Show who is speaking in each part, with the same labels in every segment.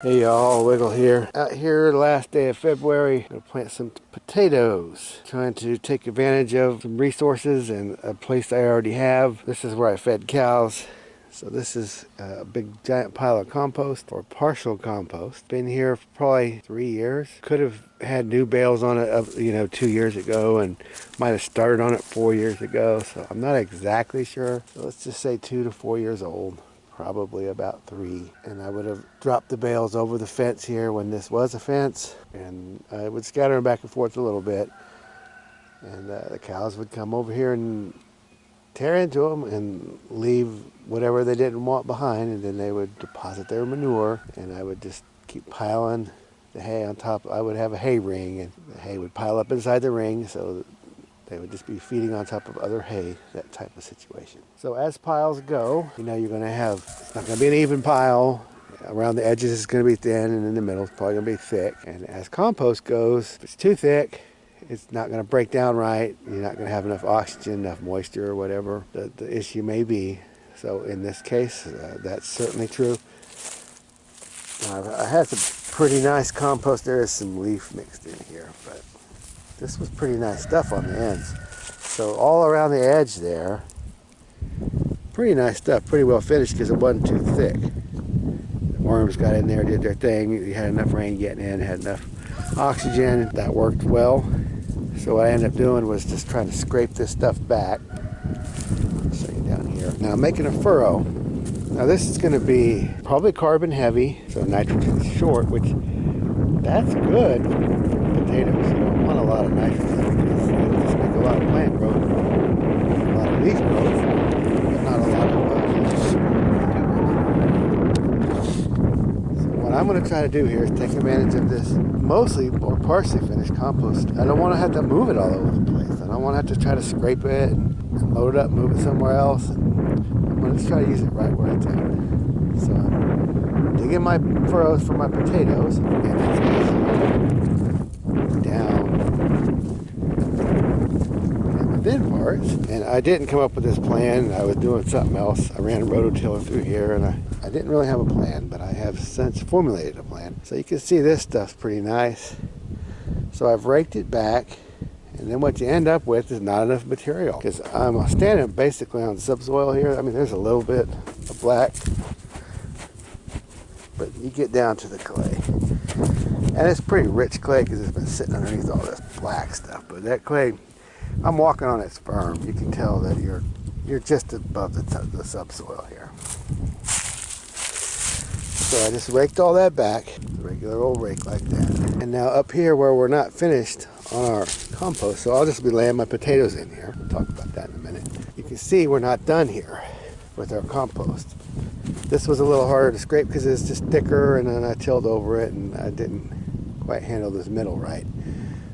Speaker 1: Hey y'all, Wiggle here. Out here last day of February, I'm gonna plant some potatoes. Trying to take advantage of some resources and a place I already have. This is where I fed cows. So this is a big giant pile of compost, or partial compost. Been here for probably 3 years. Could have had new bales on it 2 years ago, and might have started on it 4 years ago. So I'm not exactly sure. So let's just say 2 to 4 years old. Probably about 3. And I would have dropped the bales over the fence here when this was a fence, and I would scatter them back and forth a little bit, and the cows would come over here and tear into them and leave whatever they didn't want behind, and then they would deposit their manure, and I would just keep piling the hay on top. I would have a hay ring, and the hay would pile up inside the ring, so they would just be feeding on top of other hay, that type of situation. So as piles go, you're going to have, it's not going to be an even pile. Around the edges it's going to be thin, and in the middle it's probably going to be thick. And as compost goes, if it's too thick, it's not going to break down right. You're not going to have enough oxygen, enough moisture, or whatever the issue may be. So in this case, that's certainly true. I had some pretty nice compost. There is some leaf mixed in here, but this was pretty nice stuff on the ends. So all around the edge there, pretty nice stuff, pretty well finished because it wasn't too thick. The worms got in there, did their thing. You had enough rain getting in, had enough oxygen. That worked well. So what I ended up doing was just trying to scrape this stuff back. I'll show you down here. Now I'm making a furrow. Now this is going to be probably carbon heavy, so nitrogen short, which that's good for potatoes. You don't want a lot of nitrogen because it'll just make a lot of plant growth, a lot of leaf growth, but not a lot of So what I'm going to try to do here is take advantage of this mostly or partially finished compost. I don't want to have to move it all over the place. I don't want to have to try to scrape it and load it up, move it somewhere else. I'm going to try to use it right where it's at. So I'm digging my furrows for my potatoes, and it's down in the thin parts. And I didn't come up with this plan. I was doing something else. I ran a rototiller through here, and I didn't really have a plan, but I have since formulated a plan. So you can see this stuff's pretty nice. So I've raked it back, and then what you end up with is not enough material, because I'm standing basically on subsoil here. I mean, there's a little bit of black, but you get down to the clay. And it's pretty rich clay because it's been sitting underneath all this black stuff. But that clay, I'm walking on it firm. You can tell that you're just above the subsoil here. So I just raked all that back, a regular old rake like that. And now up here where we're not finished on our compost, so I'll just be laying my potatoes in here. We'll talk about that in a minute. You can see we're not done here with our compost. This was a little harder to scrape because it's just thicker, and then I tilled over it and I didn't quite handle this middle right.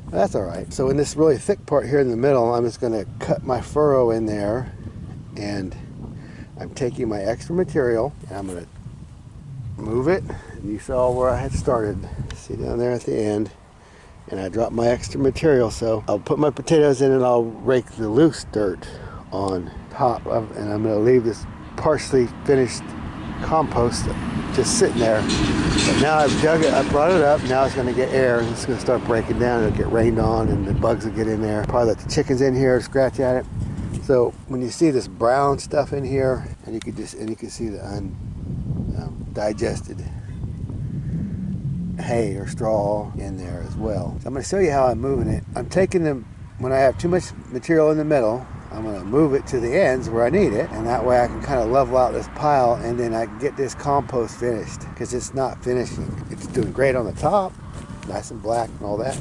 Speaker 1: But that's all right. So in this really thick part here in the middle, I'm just going to cut my furrow in there, and I'm taking my extra material and I'm going to move it. And you saw where I had started. See down there at the end. And I dropped my extra material, so I'll put my potatoes in and I'll rake the loose dirt on top of, and I'm going to leave this partially finished compost just sitting there. But now I've dug it, I brought it up, now it's going to get air, and it's going to start breaking down. It'll get rained on and the bugs will get in there. Probably let the chickens in here scratch at it. So when you see this brown stuff in here, and you can see the undigested hay or straw in there as well. So I'm going to show you how I'm moving it. I'm taking them, when I have too much material in the middle, I'm going to move it to the ends where I need it, and that way I can kind of level out this pile, and then I can get this compost finished, because it's not finishing. It's doing great on the top, nice and black and all that.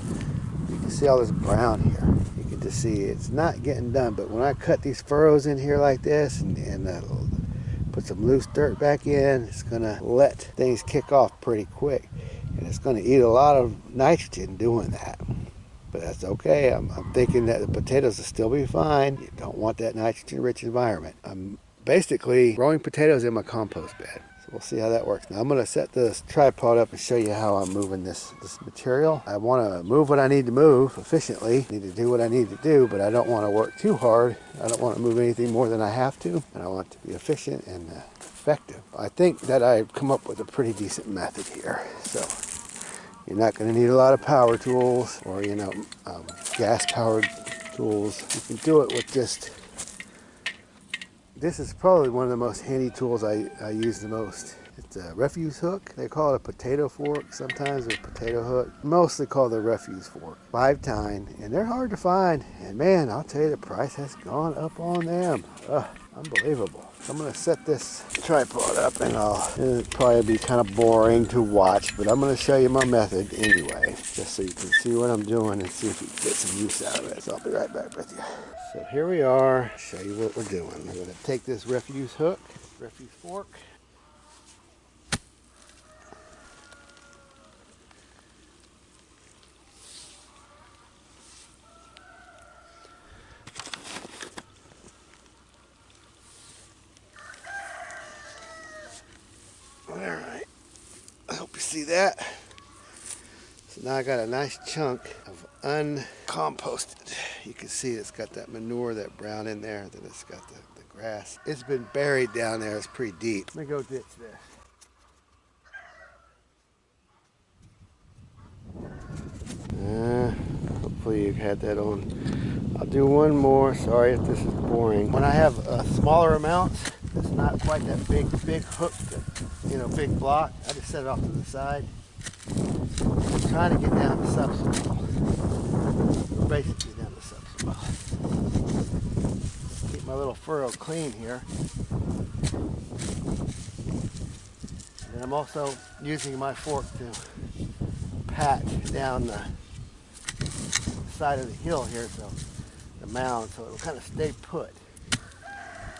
Speaker 1: You can see all this brown here. You can just see it's not getting done, but when I cut these furrows in here like this and put some loose dirt back in, it's going to let things kick off pretty quick. And it's going to eat a lot of nitrogen doing that. But that's okay. I'm thinking that the potatoes will still be fine. You don't want that nitrogen-rich environment. I'm basically growing potatoes in my compost bed. So we'll see how that works. Now I'm going to set this tripod up and show you how I'm moving this material. I want to move what I need to move efficiently. I need to do what I need to do, but I don't want to work too hard. I don't want to move anything more than I have to, and I want it to be efficient and effective. I think that I've come up with a pretty decent method here. So you're not going to need a lot of power tools or, gas-powered tools. You can do it with just, this is probably one of the most handy tools I use the most. It's a refuse hook. They call it a potato fork sometimes, or potato hook. Mostly called the refuse fork. 5-tine, and they're hard to find. And man, I'll tell you, the price has gone up on them. Unbelievable. So I'm going to set this tripod up, and it'll probably be kind of boring to watch, but I'm going to show you my method anyway, just so you can see what I'm doing and see if you can get some use out of it. So I'll be right back with you. So here we are. Show you what we're doing. We're going to take this refuse hook, refuse fork. Alright, I hope you see that. So now I got a nice chunk of uncomposted. You can see it's got that manure, that brown in there, then it's got the grass. It's been buried down there, it's pretty deep. Let me go ditch this. Hopefully you've had that on. I'll do one more, sorry if this is boring. When I have smaller amounts, it's not quite that big hook, big block. I just set it off to the side. I'm trying to get down to subsoil. We're basically down to subsoil. Keep my little furrow clean here. And I'm also using my fork to pat down the side of the hill here, so the mound, so it'll kind of stay put.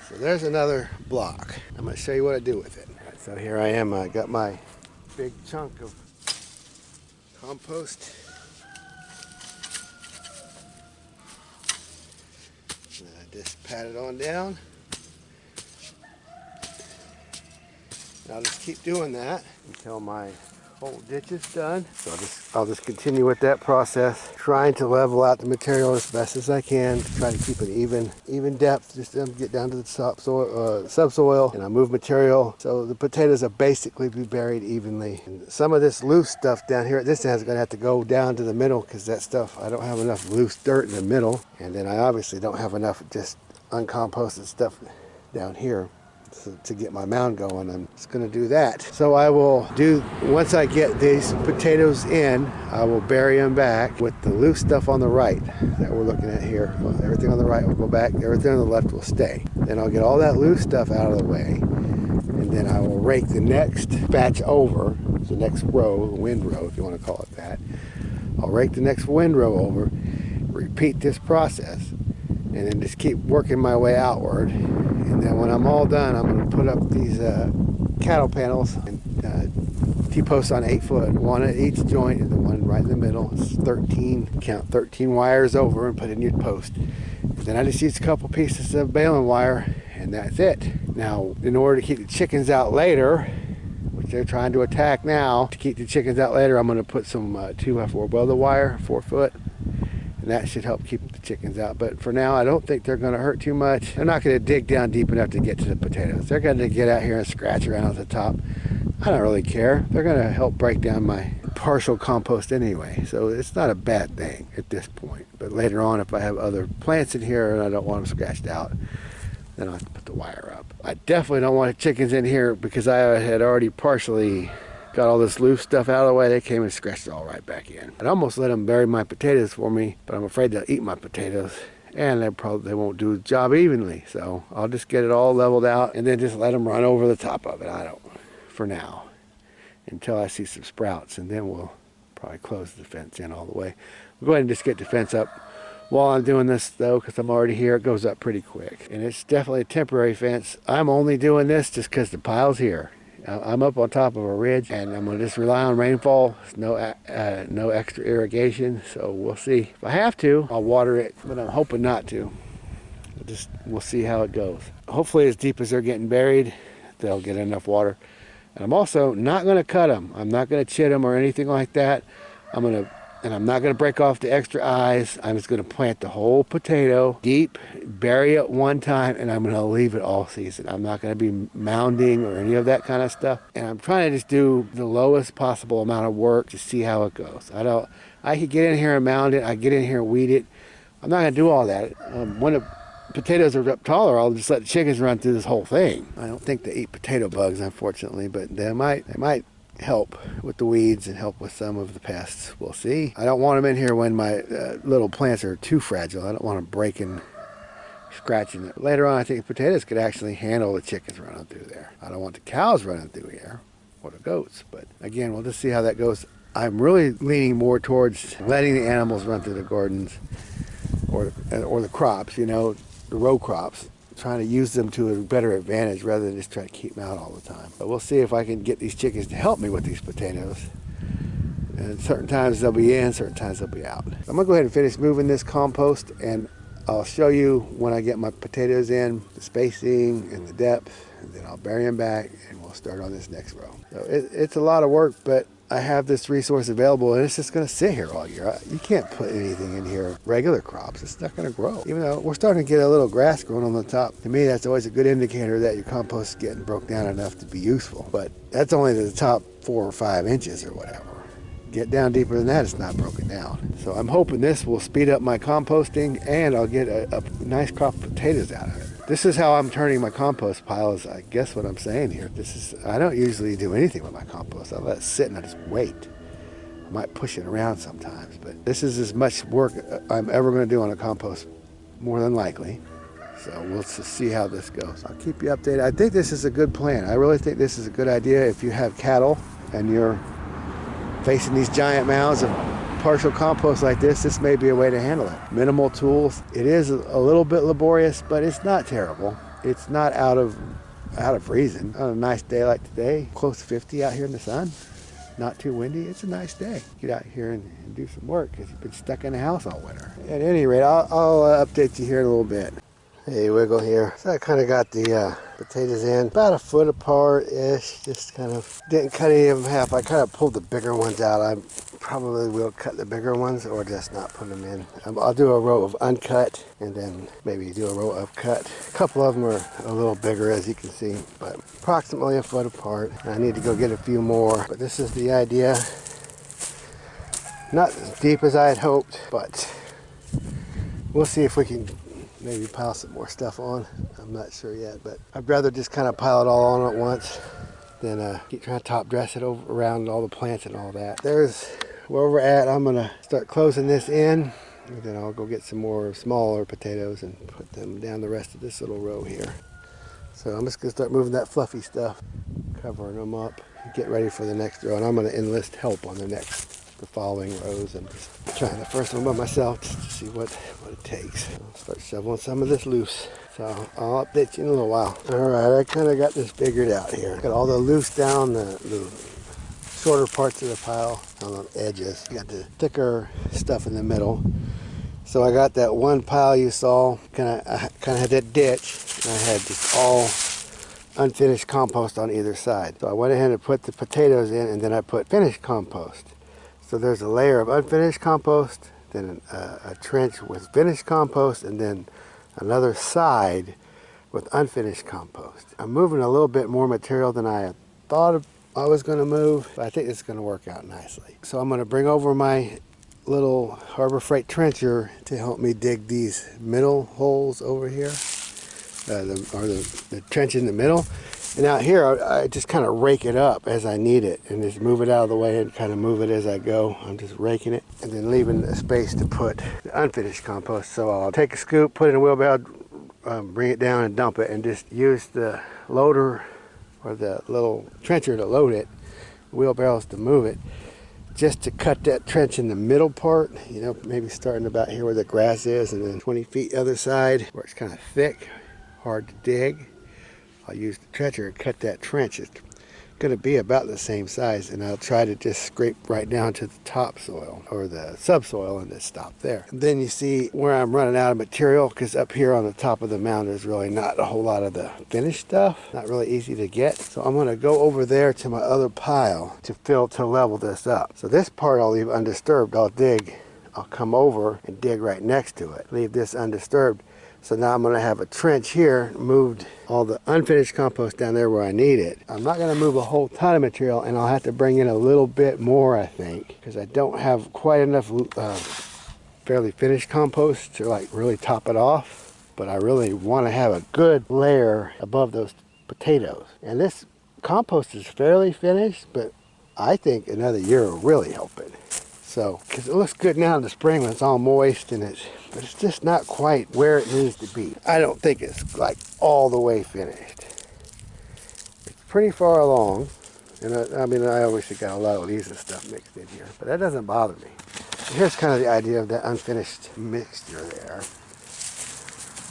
Speaker 1: So there's another block. I'm going to show you what I do with it. Right, so here I am. I got my big chunk of compost. And I just pat it on down. And I'll just keep doing that until my whole ditch is done. So I'll just continue with that process, trying to level out the material as best as I can, to try to keep an even depth, just to get down to the subsoil, and I move material so the potatoes will basically be buried evenly. And some of this loose stuff down here at this end is going to have to go down to the middle, because that stuff, I don't have enough loose dirt in the middle, and then I obviously don't have enough just uncomposted stuff down here. So to get my mound going, I'm just going to do that. So I will do, once I get these potatoes in, I will bury them back with the loose stuff on the right that we're looking at here. Well, everything on the right will go back, everything on the left will stay. Then I'll get all that loose stuff out of the way, and then I will rake the next batch over, the next row, windrow if you want to call it that. I'll rake the next windrow over, repeat this process, and then just keep working my way outward. And then when I'm all done, I'm going to put up these cattle panels and T-posts on 8 foot, one at each joint and the one right in the middle. It's 13, count 13 wires over and put in your post. And then I just use a couple pieces of baling wire, and that's it. Now, in order to keep the chickens out later, which they're trying to attack now, to keep the chickens out later, I'm going to put some 2x4 welded wire, 4 foot. And that should help keep the chickens out. But for now, I don't think they're going to hurt too much. They're not going to dig down deep enough to get to the potatoes. They're going to get out here and scratch around at the top. I don't really care. They're going to help break down my partial compost anyway. So it's not a bad thing at this point. But later on, if I have other plants in here and I don't want them scratched out, then I'll have to put the wire up. I definitely don't want the chickens in here, because I had already partially got all this loose stuff out of the way. They came and scratched it all right back in. I'd almost let them bury my potatoes for me, but I'm afraid they'll eat my potatoes, and they won't do the job evenly. So I'll just get it all leveled out and then just let them run over the top of it. For now, until I see some sprouts, and then we'll probably close the fence in all the way. We'll go ahead and just get the fence up while I'm doing this, though, because I'm already here. It goes up pretty quick, and it's definitely a temporary fence. I'm only doing this just because the pile's here. I'm up on top of a ridge, and I'm going to just rely on rainfall. No extra irrigation, so we'll see. If I have to, I'll water it, but I'm hoping not to. We'll see how it goes. Hopefully, as deep as they're getting buried, they'll get enough water. And I'm also not going to cut them. I'm not going to chit them or anything like that. I'm not going to break off the extra eyes. I'm just going to plant the whole potato deep, bury it one time, and I'm going to leave it all season. I'm not going to be mounding or any of that kind of stuff. And I'm trying to just do the lowest possible amount of work to see how it goes. I could get in here and mound it. I get in here and weed it. I'm not going to do all that. When the potatoes are up taller, I'll just let the chickens run through this whole thing. I don't think they eat potato bugs, unfortunately, but they might help with the weeds and help with some of the pests. We'll see. I don't want them in here when my little plants are too fragile. I don't want them breaking, scratching it. Later on, I think potatoes could actually handle the chickens running through there. I don't want the cows running through here or the goats, but again, we'll just see how that goes. I'm really leaning more towards letting the animals run through the gardens or the crops, you know, the row crops, trying to use them to a better advantage rather than just try to keep them out all the time. But we'll see if I can get these chickens to help me with these potatoes. And certain times they'll be in, certain times they'll be out. I'm gonna go ahead and finish moving this compost, and I'll show you when I get my potatoes in, the spacing and the depth, and then I'll bury them back and we'll start on this next row. So it's a lot of work, but I have this resource available and it's just going to sit here all year. You can't put anything in here, regular crops, it's not going to grow. Even though we're starting to get a little grass growing on the top. To me, that's always a good indicator that your compost is getting broke down enough to be useful. But that's only the top 4 or 5 inches or whatever. Get down deeper than that, it's not broken down. So I'm hoping this will speed up my composting and I'll get a nice crop of potatoes out of it. This is how I'm turning my compost pile, is I guess what I'm saying here. I don't usually do anything with my compost. I let it sit and I just wait. I might push it around sometimes, but this is as much work I'm ever going to do on a compost, more than likely. So we'll just see how this goes. I'll keep you updated. I think this is a good plan. I really think this is a good idea if you have cattle and you're facing these giant mounds of partial compost like this may be a way to handle it. Minimal tools. It is a little bit laborious, but it's not terrible. It's not out of reason. On a nice day like today, close to 50 out here in the sun, not too windy, it's a nice day. Get out here and do some work because you've been stuck in the house all winter. At any rate, I'll update you here in a little bit. Hey, Wiggle here. So I kind of got the potatoes in about a foot apart-ish. Just kind of didn't cut any of them half. I kind of pulled the bigger ones out. I probably will cut the bigger ones or just not put them in. I'll do a row of uncut and then maybe do a row of cut. A couple of them are a little bigger, as you can see, but approximately a foot apart. I need to go get a few more, but this is the idea. Not as deep as I had hoped, but we'll see if we can maybe pile some more stuff on. I'm not sure yet, but I'd rather just kind of pile it all on at once than keep trying to top dress it around all the plants and all that. There's where we're at. I'm gonna start closing this in, and then I'll go get some more smaller potatoes and put them down the rest of this little row here. So I'm just gonna start moving that fluffy stuff, covering them up, get ready for the next row, and I'm gonna enlist help on the following rows. I'm just trying the first one by myself just to see what it takes. I'll start shoveling some of this loose. So I'll update you in a little while. Alright, I kind of got this figured out here. Got all the loose down, the shorter parts of the pile on the edges. Got the thicker stuff in the middle. So I got that one pile you saw, kind of had that ditch, and I had just all unfinished compost on either side. So I went ahead and put the potatoes in, and then I put finished compost. So there's a layer of unfinished compost, then a trench with finished compost, and then another side with unfinished compost. I'm moving a little bit more material than I thought I was going to move, but I think it's going to work out nicely. So I'm going to bring over my little Harbor Freight trencher to help me dig these middle holes over here, the trench in the middle. And out here, I just kind of rake it up as I need it and just move it out of the way and kind of move it as I go. I'm just raking it and then leaving a space to put the unfinished compost. So I'll take a scoop, put it in a wheelbarrow, bring it down and dump it, and just use the loader or the little trencher to load it, wheelbarrows to move it, just to cut that trench in the middle part, you know, maybe starting about here where the grass is and then 20 feet the other side where it's kind of thick, hard to dig. I'll use the trencher and cut that trench. It's going to be about the same size, and I'll try to just scrape right down to the topsoil or the subsoil and just stop there. And then you see where I'm running out of material, because up here on the top of the mound there's really not a whole lot of the finished stuff, not really easy to get. So I'm going to go over there to my other pile to level this up. So this part I'll leave undisturbed. I'll come over and dig right next to it, leave this undisturbed. So now I'm going to have a trench here, moved all the unfinished compost down there where I need it. I'm not going to move a whole ton of material, and I'll have to bring in a little bit more, I think, because I don't have quite enough fairly finished compost to like really top it off. But I really want to have a good layer above those potatoes. And this compost is fairly finished, but I think another year will really help it. So, because it looks good now in the spring when it's all moist, but it's just not quite where it needs to be. I don't think it's like all the way finished. It's pretty far along, and I obviously got a lot of leaves and stuff mixed in here, but that doesn't bother me. Here's kind of the idea of that unfinished mixture there.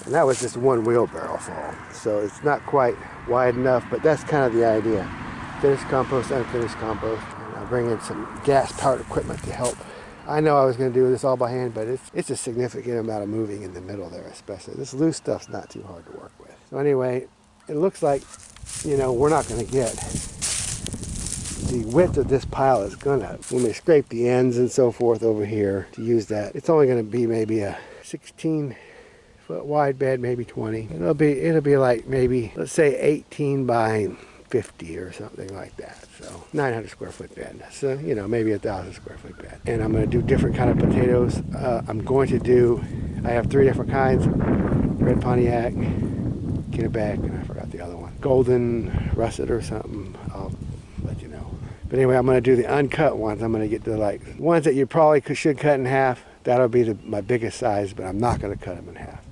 Speaker 1: And that was just one wheelbarrow full, so it's not quite wide enough, but that's kind of the idea. Finished compost, unfinished compost. I'll bring in some gas-powered equipment to help. I know I was going to do this all by hand, but it's a significant amount of moving in the middle there, especially. This loose stuff's not too hard to work with. So anyway, it looks like, we're not going to get the width of this pile is going to, when we scrape the ends and so forth over here to use that, it's only going to be maybe a 16-foot wide bed, maybe 20. It'll be like maybe, let's say 18 by 50 or something like that. So 900 square foot bed. So, maybe 1,000 square foot bed. And I'm going to do different kind of potatoes. I have 3 different kinds: red Pontiac, Kennebec, and I forgot the other one. Golden russet or something. I'll let you know. But anyway, I'm going to do the uncut ones. I'm going to get the ones that you probably should cut in half. That'll be my biggest size, but I'm not going to cut them in half.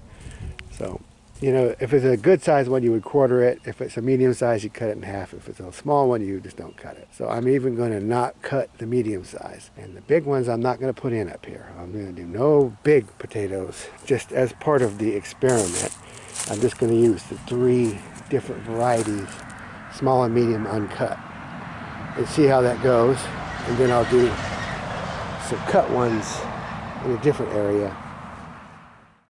Speaker 1: So, if it's a good size one, you would quarter it. If it's a medium size, you cut it in half. If it's a small one, you just don't cut it. So I'm even going to not cut the medium size. And the big ones I'm not going to put in up here. I'm going to do no big potatoes. Just as part of the experiment, I'm just going to use the 3 different varieties, small and medium uncut, and see how that goes. And then I'll do some cut ones in a different area